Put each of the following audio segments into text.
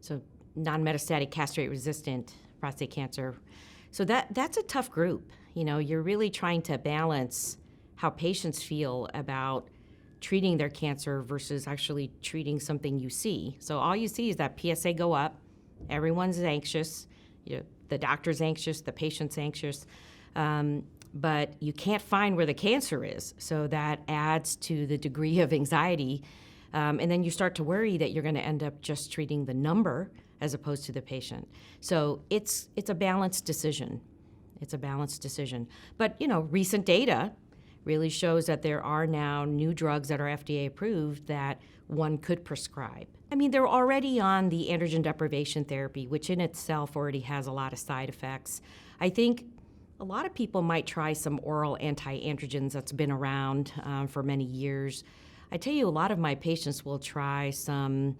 So non-metastatic castrate-resistant prostate cancer. So that's a tough group. You're really trying to balance how patients feel about treating their cancer versus actually treating something you see. So all you see is that PSA go up, everyone's anxious, the doctor's anxious, the patient's anxious, but you can't find where the cancer is. So that adds to the degree of anxiety. And then you start to worry that you're going to end up just treating the number as opposed to the patient. So it's a balanced decision. It's a balanced decision. But, recent data really shows that there are now new drugs that are FDA approved that one could prescribe. They're already on the androgen deprivation therapy, which in itself already has a lot of side effects. I think a lot of people might try some oral anti-androgens that's been around for many years. I tell you, a lot of my patients will try some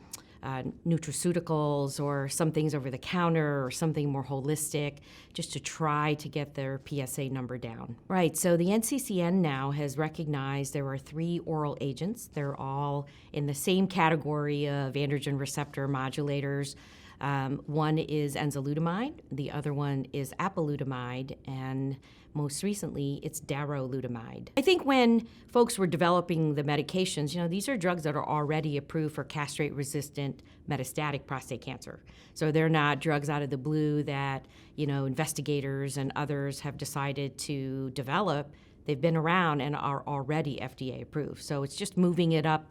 nutraceuticals or some things over the counter or something more holistic just to try to get their PSA number down. Right, so the NCCN now has recognized there are 3 oral agents. They're all in the same category of androgen receptor modulators. One is enzalutamide, the other one is apalutamide, and most recently, it's darolutamide. I think when folks were developing the medications, these are drugs that are already approved for castrate-resistant metastatic prostate cancer. So they're not drugs out of the blue that, investigators and others have decided to develop. They've been around and are already FDA approved. So it's just moving it up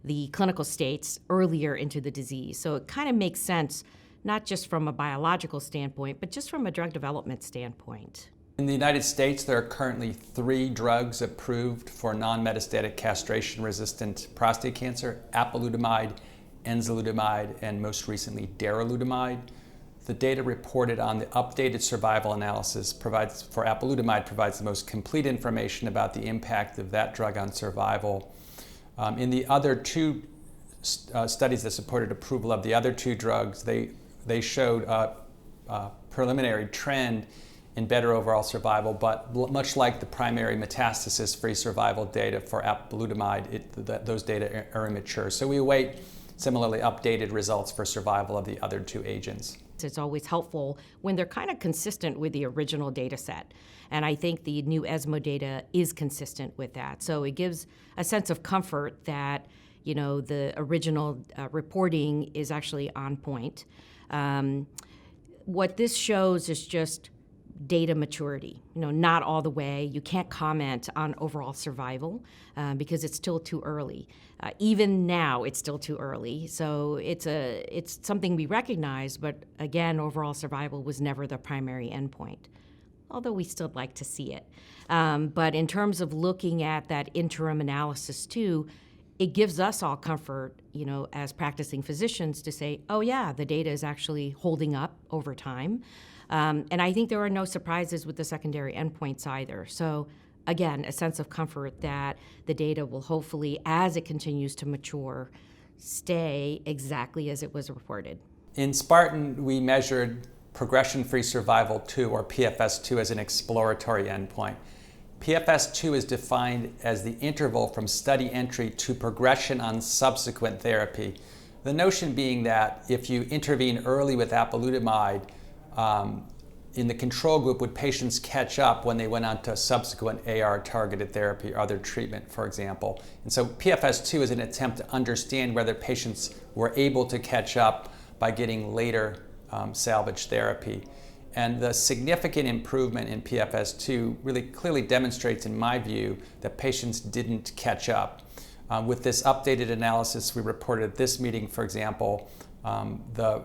the clinical states earlier into the disease. So it kind of makes sense, not just from a biological standpoint, but just from a drug development standpoint. In the United States, there are currently 3 drugs approved for non-metastatic castration-resistant prostate cancer: apalutamide, enzalutamide, and most recently darolutamide. The data reported on the updated survival analysis for apalutamide provides the most complete information about the impact of that drug on survival. In the other 2 studies that supported approval of the other 2 drugs, they showed a preliminary trend in better overall survival, but much like the primary metastasis-free survival data for apalutamide, those data are immature. So we await similarly updated results for survival of the other 2 agents. It's always helpful when they're kind of consistent with the original data set. And I think the new ESMO data is consistent with that. So it gives a sense of comfort that, the original reporting is actually on point. What this shows is just data maturity, not all the way. You can't comment on overall survival because it's still too early. Even now, it's still too early. So it's something we recognize, but again, overall survival was never the primary endpoint, although we still like to see it. But in terms of looking at that interim analysis too, it gives us all comfort, as practicing physicians to say, oh yeah, the data is actually holding up over time. And I think there are no surprises with the secondary endpoints either. So again, a sense of comfort that the data will hopefully, as it continues to mature, stay exactly as it was reported. In SPARTAN, we measured progression-free survival 2, or PFS2, as an exploratory endpoint. PFS2 is defined as the interval from study entry to progression on subsequent therapy. The notion being that if you intervene early with apalutamide, in the control group, would patients catch up when they went on to subsequent AR-targeted therapy or other treatment, for example? And so PFS2 is an attempt to understand whether patients were able to catch up by getting later salvage therapy. And the significant improvement in PFS2 really clearly demonstrates, in my view, that patients didn't catch up. With this updated analysis we reported at this meeting, for example, the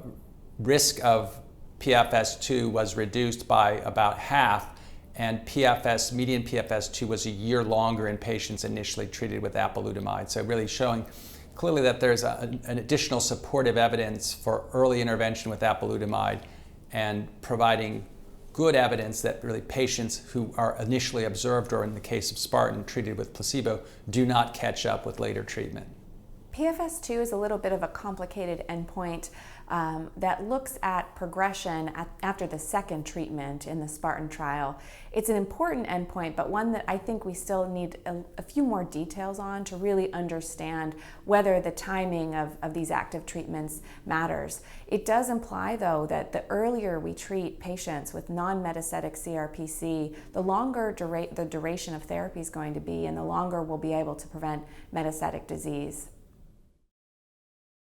risk of PFS2 was reduced by about half, and median PFS2 was a year longer in patients initially treated with apalutamide. So really showing clearly that there's an additional supportive evidence for early intervention with apalutamide, and providing good evidence that really patients who are initially observed, or in the case of SPARTAN, treated with placebo, do not catch up with later treatment. PFS2 is a little bit of a complicated endpoint that looks at progression after the second treatment in the SPARTAN trial. It's an important endpoint, but one that I think we still need a few more details on to really understand whether the timing of these active treatments matters. It does imply, though, that the earlier we treat patients with non-metastatic CRPC, the longer the duration of therapy is going to be, and the longer we'll be able to prevent metastatic disease.